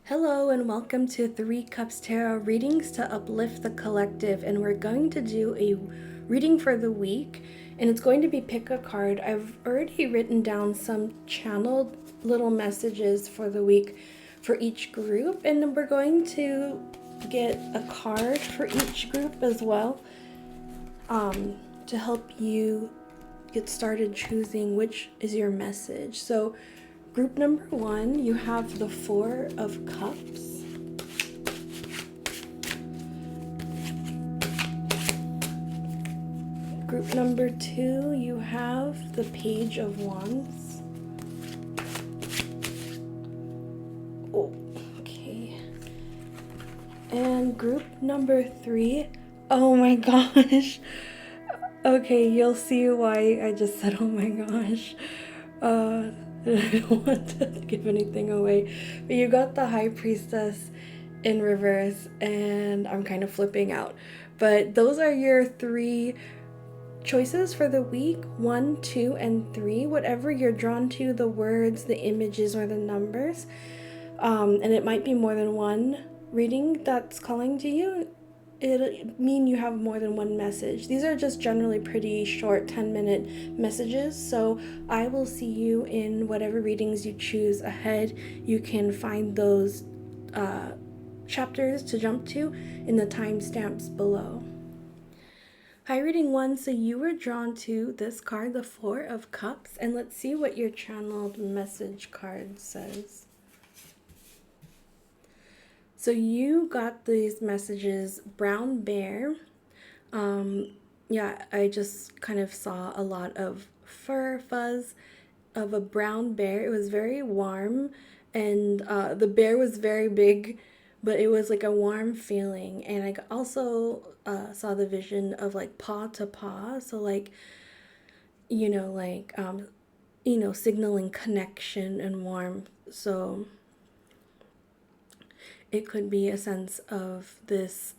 Hello and welcome to Three Cups Tarot readings to uplift the collective, and we're going to do a reading for the week, and it's going to be pick a card. I've already written down some channeled little messages for the week for each group, and we're going to get a card for each group as well to help you get started choosing which is your message. So group number 1, you have the Four of Cups. Group number 2, you have the Page of Wands. Oh, okay. And group number 3, oh my gosh. Okay, you'll see why I just said oh my gosh. I don't want to give anything away, but you got the High Priestess in reverse, and I'm kind of flipping out. But those are your 3 choices for the week: 1, 2, and 3. Whatever you're drawn to, the words, the images, or the numbers. And it might be more than one reading that's calling to you. It'll mean you have more than one message. These are just generally pretty short 10-minute messages, so I will see you in whatever readings you choose ahead. You can find those chapters to jump to in the timestamps below. Hi, reading 1. So you were drawn to this card, the Four of Cups, and let's see what your channeled message card says. So you got these messages: brown bear. Yeah, I just kind of saw a lot of fur, fuzz of a brown bear. It was very warm, and the bear was very big, but it was like a warm feeling. And I also saw the vision of like paw to paw. So like, signaling connection and warmth. So it could be a sense of this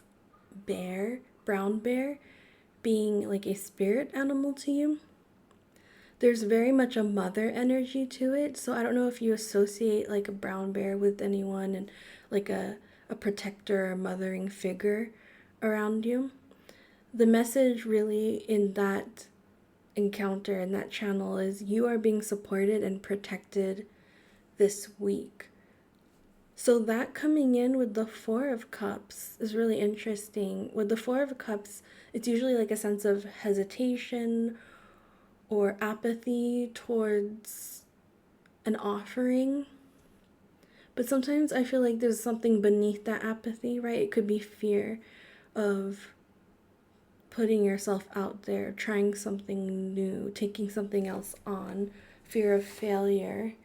bear, brown bear, being like a spirit animal to you. There's very much a mother energy to it, so I don't know if you associate like a brown bear with anyone and like a protector or mothering figure around you. The message really in that encounter, in that channel, is you are being supported and protected this week. So that coming in with the Four of Cups is really interesting. With the Four of Cups, it's usually like a sense of hesitation or apathy towards an offering. But sometimes I feel like there's something beneath that apathy, right? It could be fear of putting yourself out there, trying something new, taking something else on, fear of failure.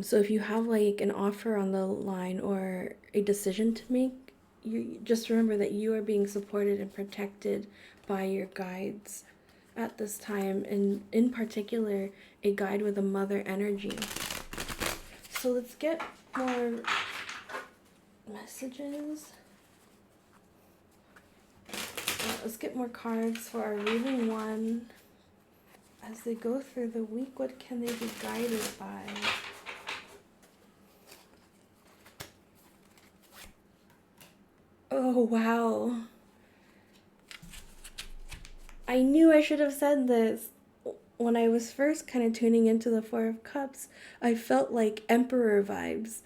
So if you have like an offer on the line or a decision to make, you just remember that you are being supported and protected by your guides at this time, and in particular, a guide with a mother energy. So let's get more messages. Let's get more cards for our reading 1. As they go through the week, what can they be guided by? Oh, wow. I knew I should have said this. When I was first kind of tuning into the Four of Cups, I felt like Emperor vibes.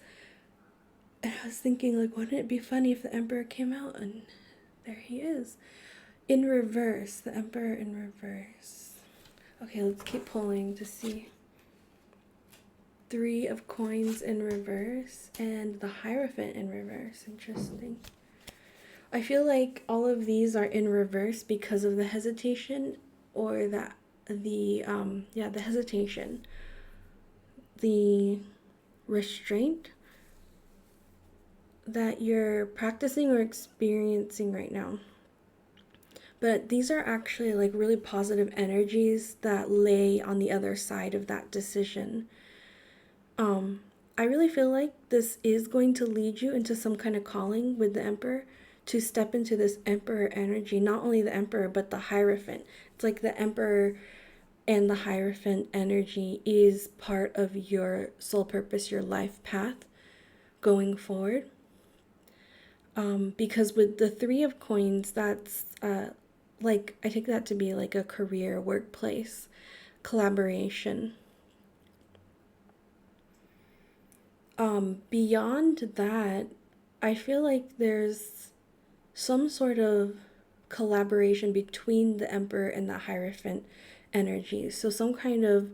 And I was thinking, like, wouldn't it be funny if the Emperor came out? And there he is. In reverse. The Emperor in reverse. Okay, let's keep pulling to see. 3 of Coins in reverse. And the Hierophant in reverse. Interesting. I feel like all of these are in reverse because of the hesitation, or the hesitation, the restraint that you're practicing or experiencing right now. But these are actually like really positive energies that lay on the other side of that decision. I really feel like this is going to lead you into some kind of calling with the Emperor, to step into this Emperor energy. Not only the Emperor, but the Hierophant. It's like the Emperor and the Hierophant energy is part of your soul purpose, your life path going forward. Because with the Three of Coins, that's like, I take that to be like a career, workplace, collaboration. Beyond that, I feel like there's some sort of collaboration between the Emperor and the Hierophant energy. So some kind of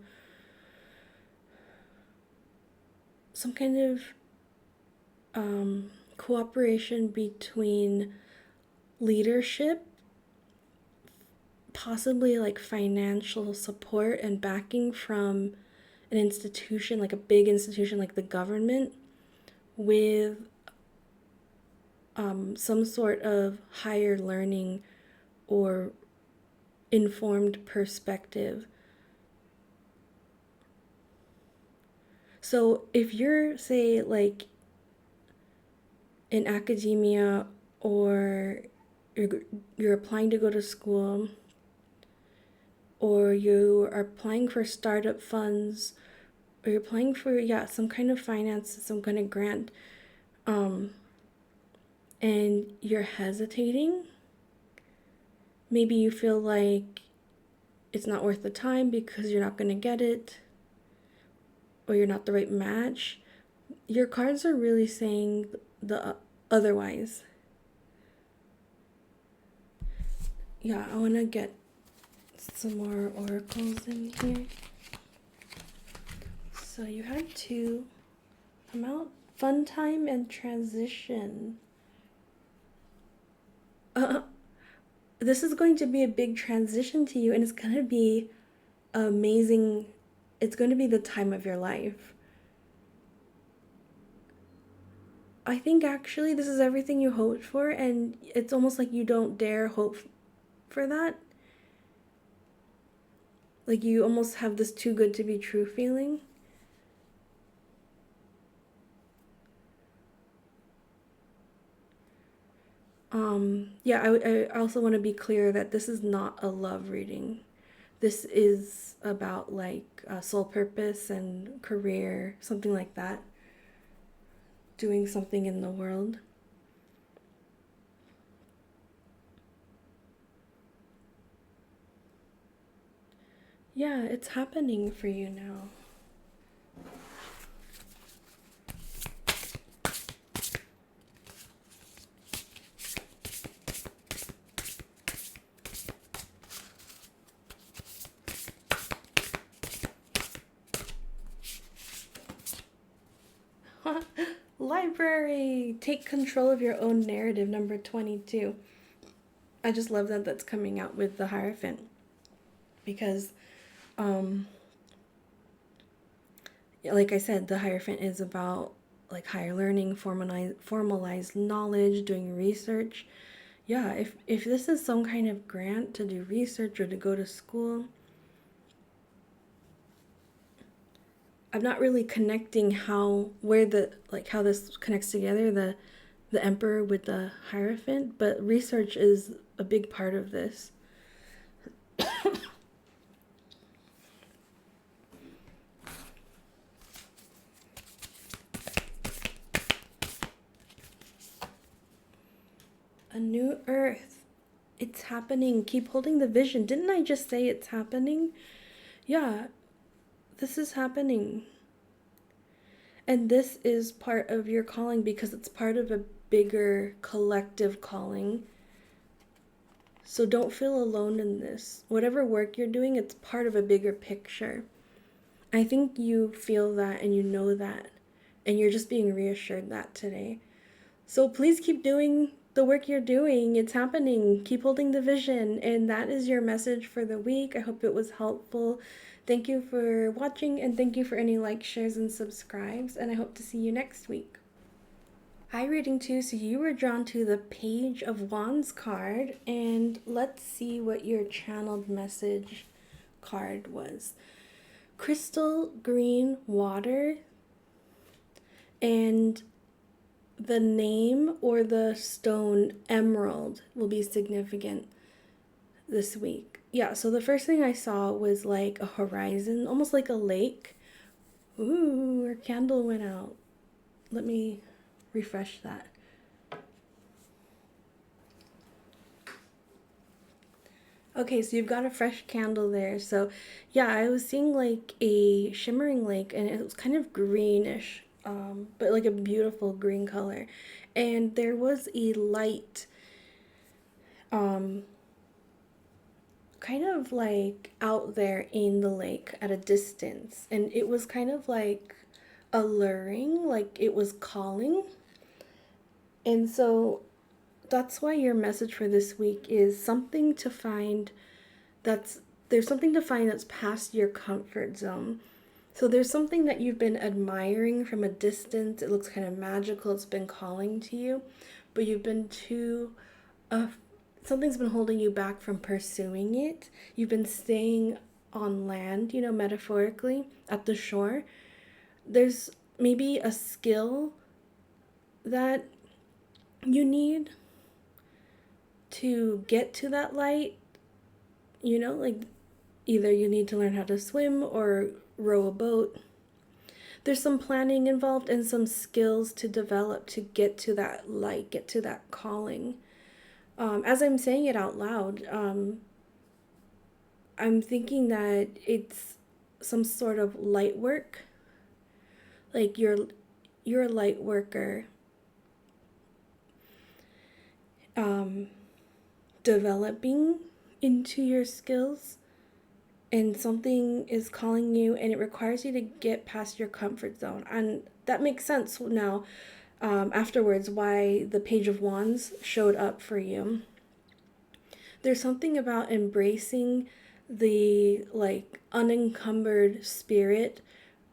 cooperation between leadership, possibly like financial support and backing from an institution, like a big institution like the government, with some sort of higher learning or informed perspective. So if you're, say, like in academia, or you're applying to go to school, or you are applying for startup funds, or you're applying for, some kind of finance, some kind of grant, and you're hesitating, maybe you feel like it's not worth the time because you're not going to get it, or you're not the right match, your cards are really saying the otherwise. Yeah, I want to get some more oracles in here. So you had two come out. Fun time and transition. This is going to be a big transition to you, and it's going to be amazing. It's going to be the time of your life. I think actually this is everything you hoped for, and it's almost like you don't dare hope for that. Like you almost have this too good to be true feeling. I also want to be clear that this is not a love reading. This is about like soul purpose and career, something like that. Doing something in the world. Yeah, it's happening for you now. Library! Take control of your own narrative, number 22. I just love that that's coming out with the Hierophant. Because, like I said, the Hierophant is about like higher learning, formalized knowledge, doing research. Yeah, if this is some kind of grant to do research or to go to school, I'm not really connecting how this connects together, the Emperor with the Hierophant, but research is a big part of this. A new earth. It's happening. Keep holding the vision. Didn't I just say it's happening? Yeah, this is happening. And this is part of your calling because it's part of a bigger collective calling. So don't feel alone in this. Whatever work you're doing, it's part of a bigger picture. I think you feel that and you know that. And you're just being reassured that today. So please keep doing the work you're doing. It's happening. Keep holding the vision. And that is your message for the week. I hope it was helpful. Thank you for watching, and thank you for any likes, shares, and subscribes. And I hope to see you next week. Hi, reading 2. So you were drawn to the Page of Wands card. And let's see what your channeled message card was. Crystal green water, and the name or the stone emerald will be significant this week. yeah, so the first thing I saw was like a horizon, almost like a lake. Ooh, our candle went out. Let me refresh that. Okay, so you've got a fresh candle there. So, yeah, I was seeing like a shimmering lake and it was kind of greenish, but like a beautiful green color. And there was a light, um, kind of like out there in the lake at a distance. And it was kind of like alluring, like it was calling. And so that's why your message for this week is something to find that's there's something to find that's past your comfort zone. So there's something that you've been admiring from a distance. It looks kind of magical. It's been calling to you, but you've been too uh, something's been holding you back from pursuing it. You've been staying on land, metaphorically at the shore. There's maybe a skill that you need to get to that light, like either you need to learn how to swim or row a boat. There's some planning involved and some skills to develop to get to that light, get to that calling. As I'm saying it out loud, I'm thinking that it's some sort of light work. Like you're a light worker, um, developing into your skills, and something is calling you and it requires you to get past your comfort zone. And that makes sense now, afterwards, why the Page of Wands showed up for you. There's something about embracing the like unencumbered spirit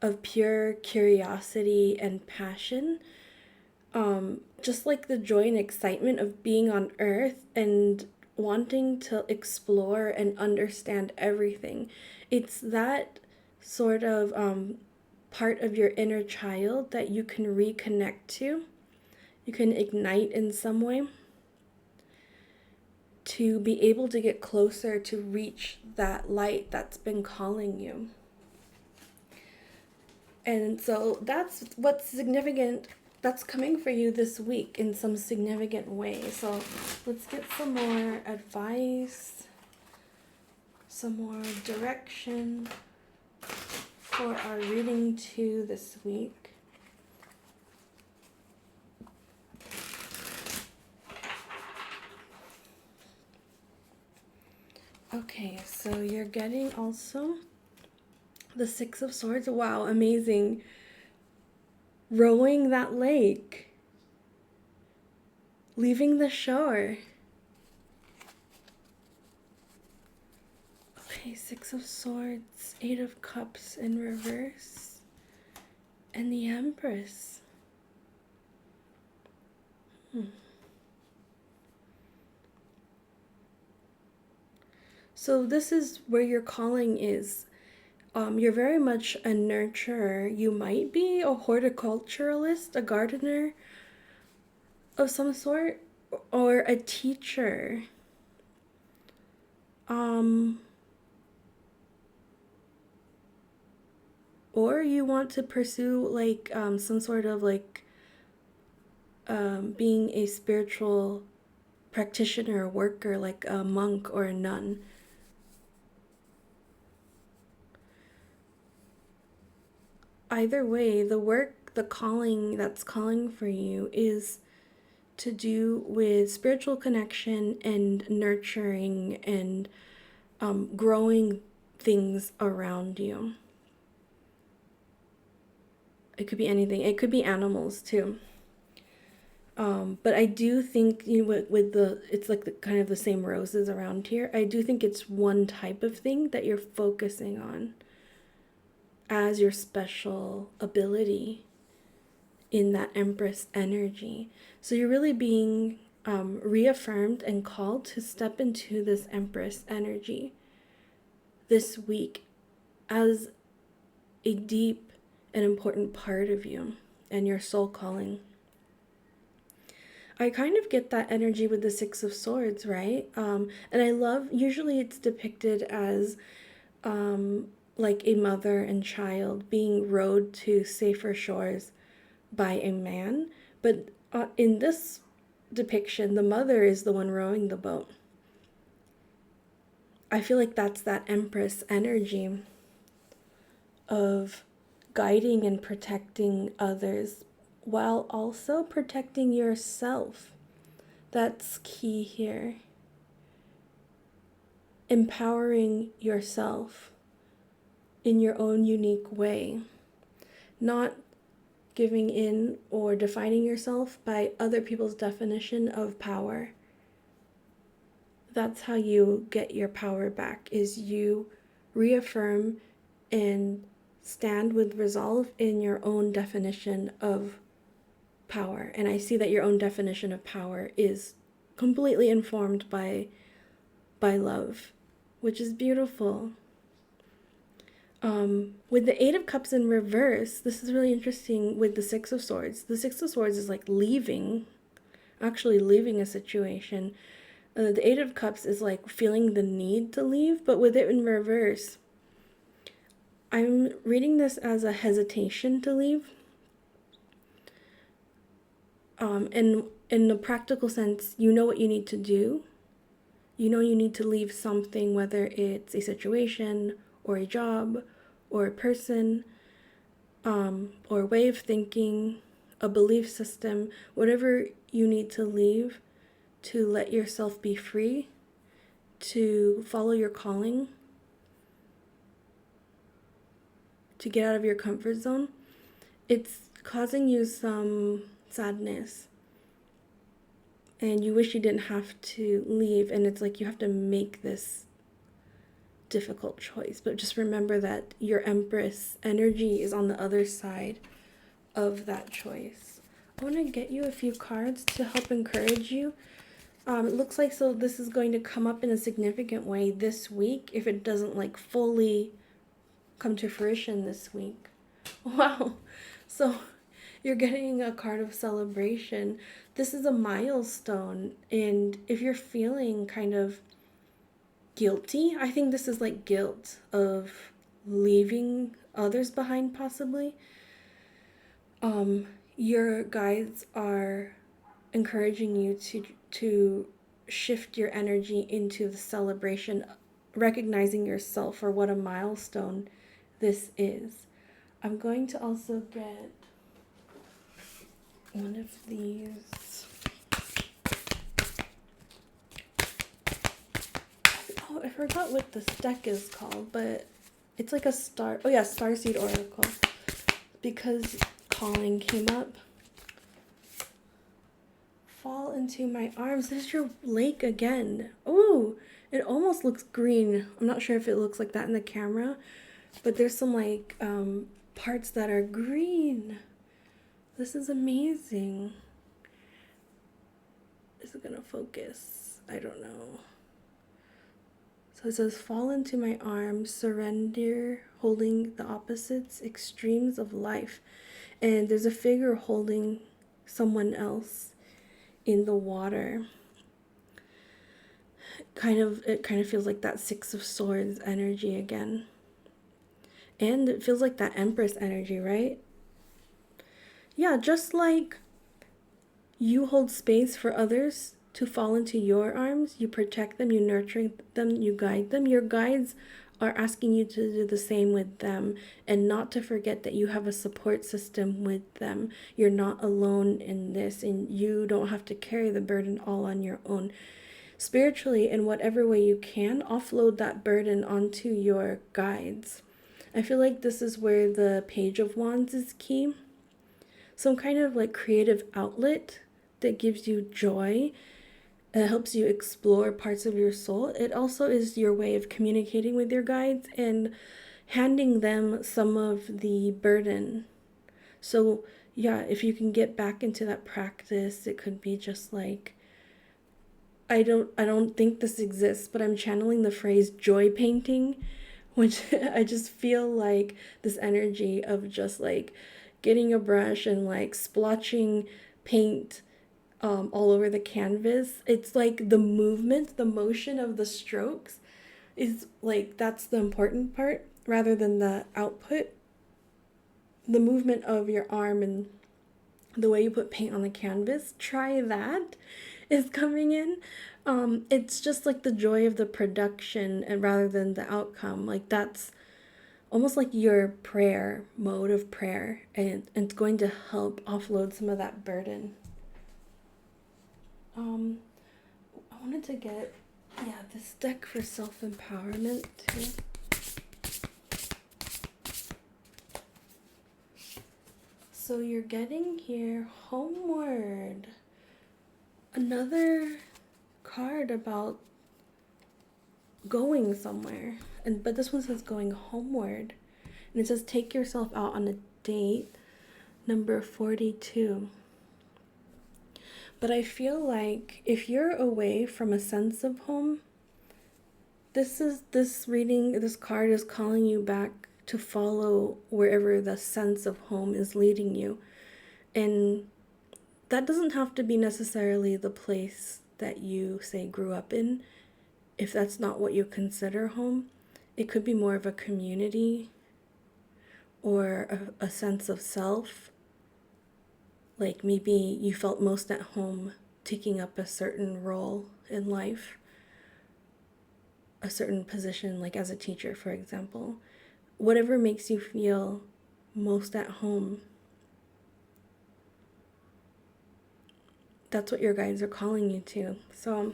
of pure curiosity and passion, just like the joy and excitement of being on earth and wanting to explore and understand everything. It's that sort of part of your inner child that you can reconnect to, you can ignite in some way to be able to get closer to reach that light that's been calling you. And so that's what's significant, that's coming for you this week in some significant way. So let's get some more advice, some more direction for our reading 2 this week. Okay, so you're getting also the 6 of Swords. Wow, amazing. Rowing that lake. Leaving the shore. Okay, 6 of Swords, 8 of Cups in reverse, and the Empress. So this is where your calling is. You're very much a nurturer. You might be a horticulturalist, a gardener of some sort, or a teacher. Or you want to pursue like some sort of like being a spiritual practitioner or worker, like a monk or a nun. Either way, the work, the calling that's calling for you is to do with spiritual connection and nurturing and growing things around you. It could be anything. It could be animals too. But I do think, with the, it's like the kind of the same roses around here. I do think it's one type of thing that you're focusing on as your special ability in that Empress energy. So you're really being reaffirmed and called to step into this Empress energy this week as a deep and important part of you and your soul calling. I kind of get that energy with the Six of Swords, right? And I love, usually it's depicted as like a mother and child being rowed to safer shores by a man. But in this depiction, the mother is the one rowing the boat. I feel like that's that Empress energy of guiding and protecting others while also protecting yourself. That's key here. Empowering yourself in your own unique way, not giving in or defining yourself by other people's definition of power. That's how you get your power back, is you reaffirm and stand with resolve in your own definition of power. And I see that your own definition of power is completely informed by love, which is beautiful. With the Eight of Cups in reverse, this is really interesting with the Six of Swords. The Six of Swords is like actually leaving a situation. The Eight of Cups is like feeling the need to leave, but with it in reverse, I'm reading this as a hesitation to leave. And in the practical sense, you know what you need to do. You know you need to leave something, whether it's a situation or a job or a person, or way of thinking, a belief system, whatever you need to leave to let yourself be free, to follow your calling, to get out of your comfort zone. It's causing you some sadness. And you wish you didn't have to leave, and it's like you have to make this difficult choice. But just remember that your Empress energy is on the other side of that choice. I want to get you a few cards to help encourage you. It looks like so this is going to come up in a significant way this week if it doesn't like fully come to fruition this week. Wow. So you're getting a card of celebration. This is a milestone, and if you're feeling kind of guilty, I think this is like guilt of leaving others behind possibly. Your guides are encouraging you to shift your energy into the celebration, recognizing yourself for what a milestone this is. I'm going to also get one of these. Oh, I forgot what this deck is called, but it's like a Starseed Oracle, because calling came up. Fall into my arms. There's your lake again. Oh, it almost looks green. I'm not sure if it looks like that in the camera, but there's some like parts that are green. This is amazing. Is it gonna focus? I don't know. So it says, fall into my arms, surrender, holding the opposites, extremes of life. And there's a figure holding someone else in the water. It kind of feels like that Six of Swords energy again. And it feels like that Empress energy, right? Yeah, just like you hold space for others to fall into your arms, you protect them, you nurture them, you guide them. Your guides are asking you to do the same with them, and not to forget that you have a support system with them. You're not alone in this, and you don't have to carry the burden all on your own. Spiritually, in whatever way you can, offload that burden onto your guides. I feel like this is where the Page of Wands is key. Some kind of like creative outlet that gives you joy. It helps you explore parts of your soul. It also is your way of communicating with your guides and handing them some of the burden. So yeah, if you can get back into that practice, it could be just like, I don't think this exists, but I'm channeling the phrase joy painting, which I just feel like this energy of just like getting a brush and like splotching paint all over the canvas. It's like the movement, the motion of the strokes is like, that's the important part rather than the output. The movement of your arm and the way you put paint on the canvas, try that, is coming in. It's just like the joy of the production and rather than the outcome. Like that's almost like your prayer mode of prayer, and it's going to help offload some of that burden. I wanted to get, yeah, this deck for self-empowerment too. So you're getting here homeward. Another card about going somewhere. But this one says going homeward. And it says take yourself out on a date, number 42. But I feel like if you're away from a sense of home, this card is calling you back to follow wherever the sense of home is leading you. And that doesn't have to be necessarily the place that you, say, grew up in. If that's not what you consider home, it could be more of a community or a sense of self. Like maybe you felt most at home taking up a certain role in life, a certain position, like as a teacher, for example. Whatever makes you feel most at home, that's what your guides are calling you to. So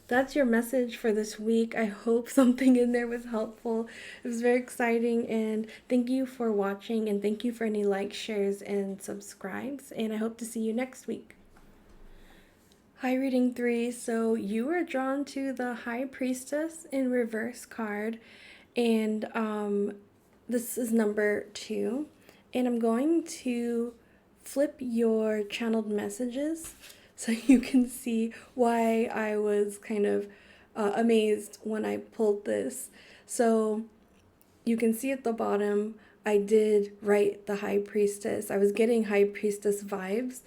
that's your message for this week. I hope something in there was helpful. It was very exciting, and thank you for watching, and thank you for any likes, shares, and subscribes, and I hope to see you next week. Hi, reading 3. So you were drawn to the High Priestess in reverse card, and this is number 2, and I'm going to flip your channeled messages so you can see why I was kind of amazed when I pulled this. So you can see at the bottom, I did write the High Priestess. I was getting High Priestess vibes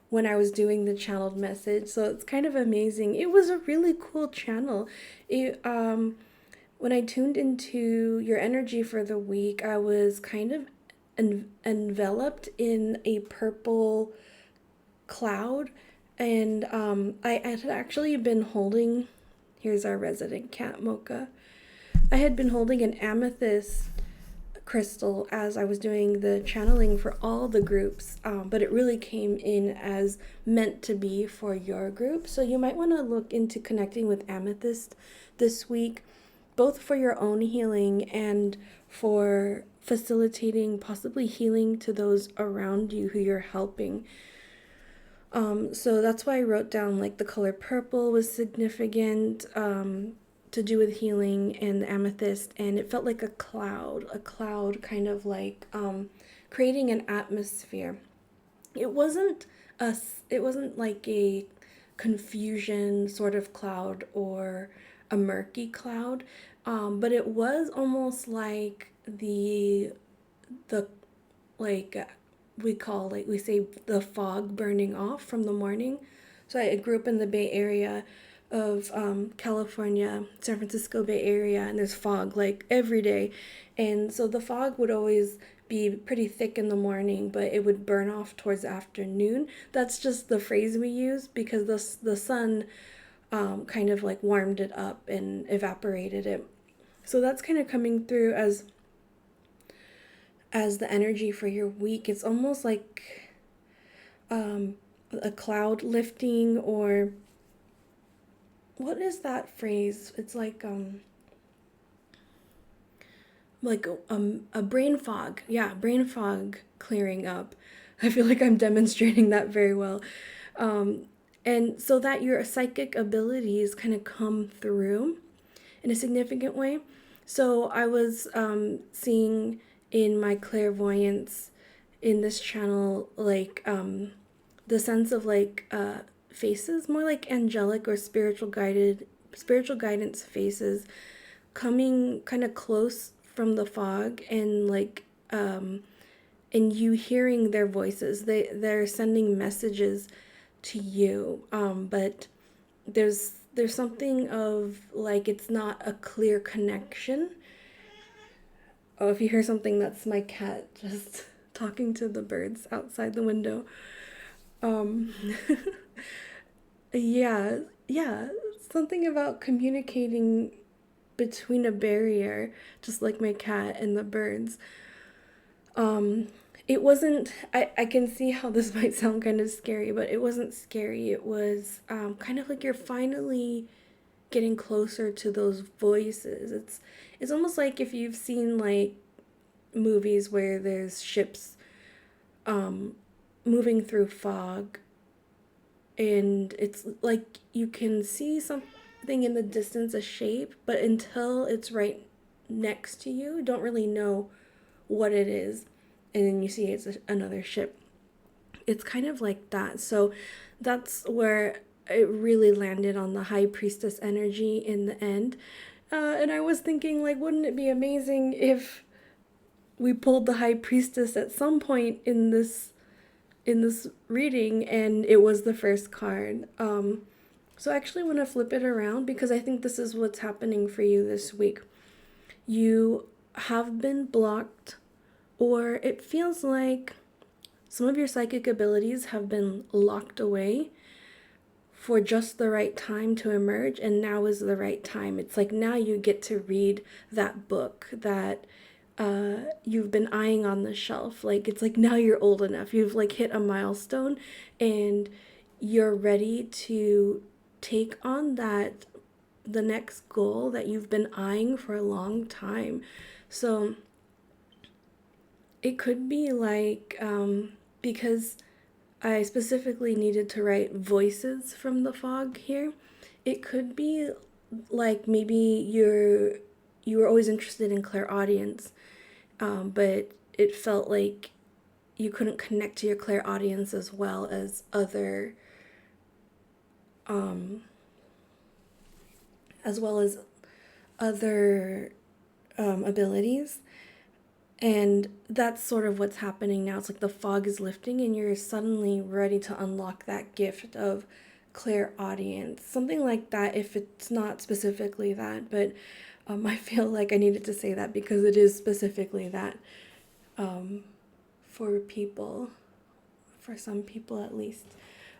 when I was doing the channeled message, so it's kind of amazing. It was a really cool channel. When I tuned into your energy for the week, I was kind of enveloped in a purple cloud, and I had actually been holding, here's our resident cat, Mocha. I had been holding an amethyst crystal as I was doing the channeling for all the groups, but it really came in as meant to be for your group. So you might want to look into connecting with amethyst this week, both for your own healing and for facilitating possibly healing to those around you who you're helping. So that's why I wrote down like the color purple was significant to do with healing, and the amethyst, and it felt like a cloud kind of like creating an atmosphere. It wasn't like a confusion sort of cloud or a murky cloud, but it was almost like the like we say the fog burning off from the morning. So I grew up in the Bay Area of California, San Francisco Bay Area, and there's fog like every day, and so the fog would always be pretty thick in the morning, but it would burn off towards the afternoon. That's just the phrase we use because the sun kind of like warmed it up and evaporated it. So that's kind of coming through as the energy for your week. It's almost like a cloud lifting, or what is that phrase? It's like a brain fog. Yeah, brain fog clearing up. I feel like I'm demonstrating that very well. And so that your psychic abilities kind of come through in a significant way. So I was seeing in my clairvoyance in this channel, like the sense of like faces, more like angelic or spiritual guidance faces coming kind of close from the fog, and like and you hearing their voices. They're sending messages to you, but there's something of like it's not a clear connection. Oh, if you hear something, that's my cat just talking to the birds outside the window. Um, yeah, yeah, something about communicating between a barrier, just like my cat and the birds. Um, it wasn't, I can see how this might sound kind of scary, but it wasn't scary. It was kind of like you're finally getting closer to those voices. It's almost like if you've seen like movies where there's ships um, moving through fog, and it's like you can see something in the distance, a shape, but until it's right next to you, you don't really know what it is, and then you see it's another ship. It's kind of like that. So that's where it really landed on the high priestess energy in the end. And I was thinking, like, wouldn't it be amazing if we pulled the high priestess at some point in this reading and it was the first card. So I actually want to flip it around because I think this is what's happening for you this week. You have been blocked, or it feels like some of your psychic abilities have been locked away for just the right time to emerge, and now is the right time. It's like now you get to read that book that you've been eyeing on the shelf. Like it's like now you're old enough. You've like hit a milestone and you're ready to take on the next goal that you've been eyeing for a long time. So it could be like because I specifically needed to write voices from the fog here. It could be like maybe you were always interested in clairaudience, but it felt like you couldn't connect to your clairaudience as well um, as well as other abilities. And that's sort of what's happening now. It's like the fog is lifting and you're suddenly ready to unlock that gift of clairaudience. Something like that, if it's not specifically that, but I feel like I needed to say that because it is specifically that for people, for some people at least.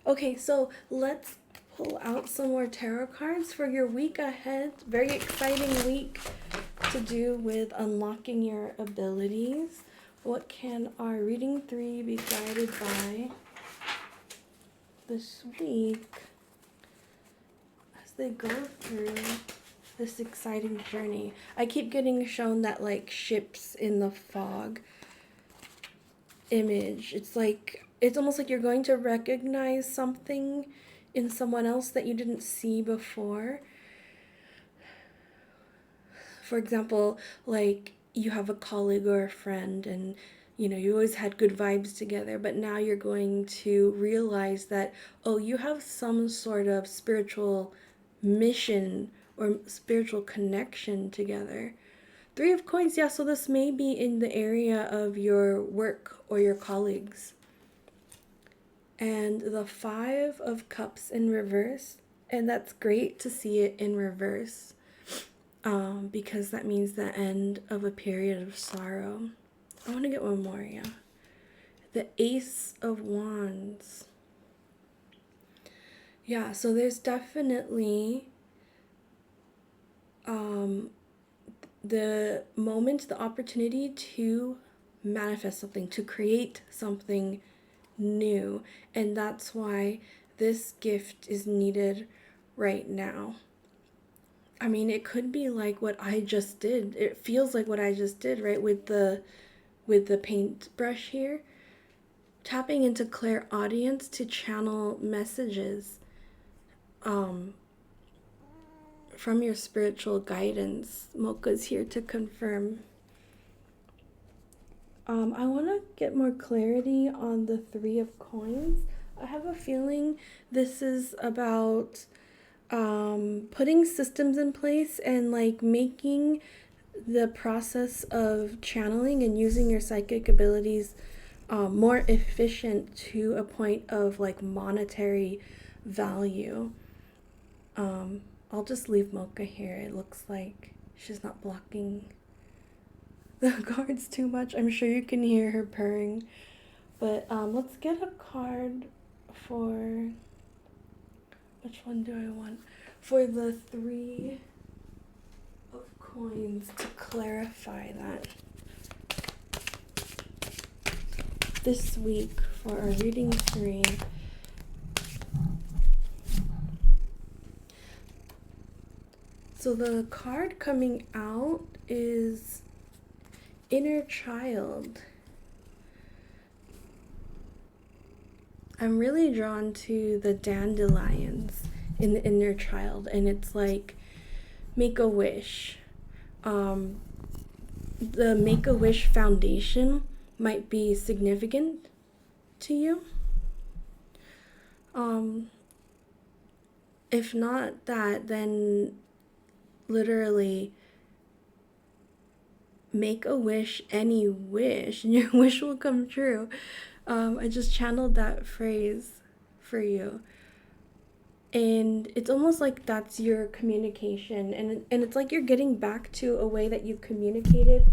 Okay, so let's pull out some more tarot cards for your week ahead. Very exciting week to do with unlocking your abilities. What can our reading 3 be guided by this week as they go through this exciting journey? I keep getting shown that like ships in the fog image. It's like it's almost like you're going to recognize something in someone else that you didn't see before. For example, like you have a colleague or a friend and you know you always had good vibes together, but now you're going to realize that, oh, you have some sort of spiritual mission or spiritual connection together. 3 of Coins, yeah, so this may be in the area of your work or your colleagues. And the 5 of Cups in reverse, and that's great to see it in reverse. Because that means the end of a period of sorrow. I want to get one more, yeah. The Ace of Wands. Yeah, so there's definitely the moment, the opportunity to manifest something, to create something new. And that's why this gift is needed right now. I mean, it could be like what I just did. It feels like what I just did, right? With the paintbrush here. Tapping into clairaudience to channel messages from your spiritual guidance. Mocha's here to confirm. I want to get more clarity on the 3 of Coins. I have a feeling this is about putting systems in place and like making the process of channeling and using your psychic abilities more efficient to a point of like monetary value. I'll just leave Mocha here. It looks like she's not blocking the cards too much. I'm sure you can hear her purring. But let's get a card for, which one do I want? For the 3 of coins to clarify that. This week for our reading 3. So the card coming out is Inner Child. I'm really drawn to the dandelions in the Inner Child, and it's like make a wish. The Make a Wish Foundation might be significant to you. If not that, then literally make a wish, any wish, and your wish will come true. I just channeled that phrase for you. And it's almost like that's your communication. And it's like you're getting back to a way that you communicated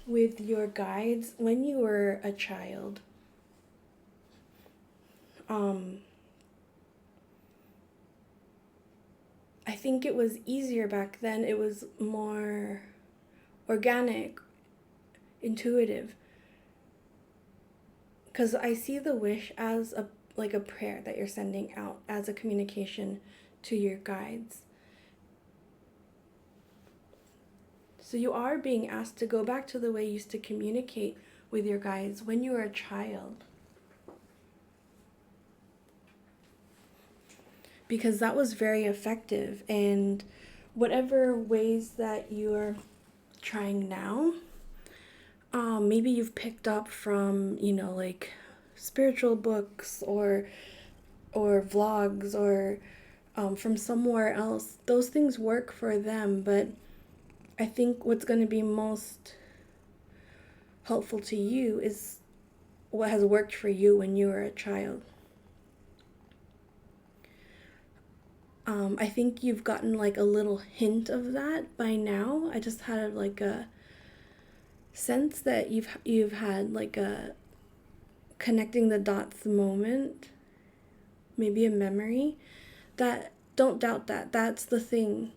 with your guides when you were a child. I think it was easier back then. It was more organic, intuitive. Because I see the wish as a prayer that you're sending out, as a communication to your guides. So you are being asked to go back to the way you used to communicate with your guides when you were a child. Because that was very effective, and whatever ways that you're trying now, maybe you've picked up from, like spiritual books or vlogs or from somewhere else. Those things work for them, but I think what's going to be most helpful to you is what has worked for you when you were a child. I think you've gotten like a little hint of that by now. I just had like a sense that you've had like a connecting the dots moment, maybe a memory. That, don't doubt that. That's the thing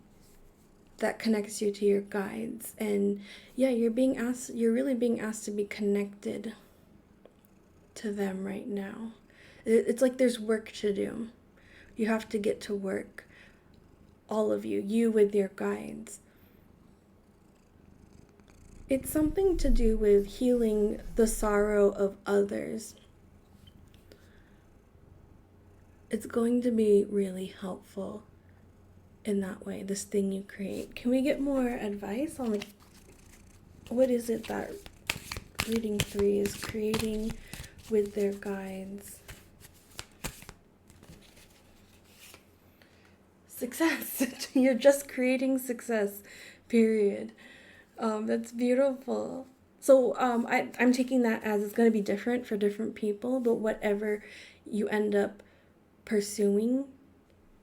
that connects you to your guides. And yeah, you're really being asked to be connected to them right now. It's like there's work to do. You have to get to work. All of you with your guides. It's something to do with healing the sorrow of others. It's going to be really helpful in that way, this thing you create. Can we get more advice on like what is it that reading 3 is creating with their guides? Success. You're just creating success, period. That's beautiful. So I'm taking that as it's going to be different for different people, but whatever you end up pursuing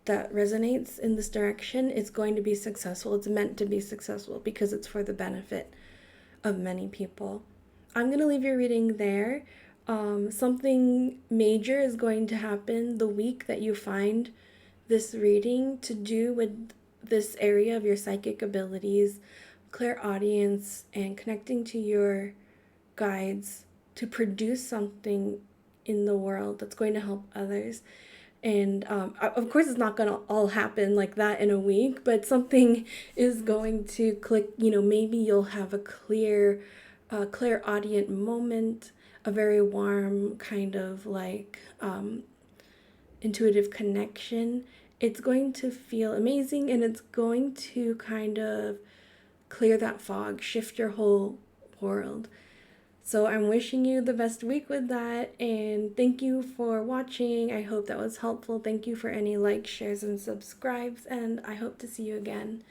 that resonates in this direction, it's going to be successful. It's meant to be successful because it's for the benefit of many people. I'm going to leave your reading there. Something major is going to happen the week that you find this reading to do with this area of your psychic abilities, clairaudience, and connecting to your guides to produce something in the world that's going to help others. And of course, it's not going to all happen like that in a week, but something is going to click. Maybe you'll have a clairaudient moment, a very warm kind of like intuitive connection. It's going to feel amazing, and it's going to kind of clear that fog, shift your whole world. So I'm wishing you the best week with that, and thank you for watching. I hope that was helpful. Thank you for any likes, shares, and subscribes, and I hope to see you again.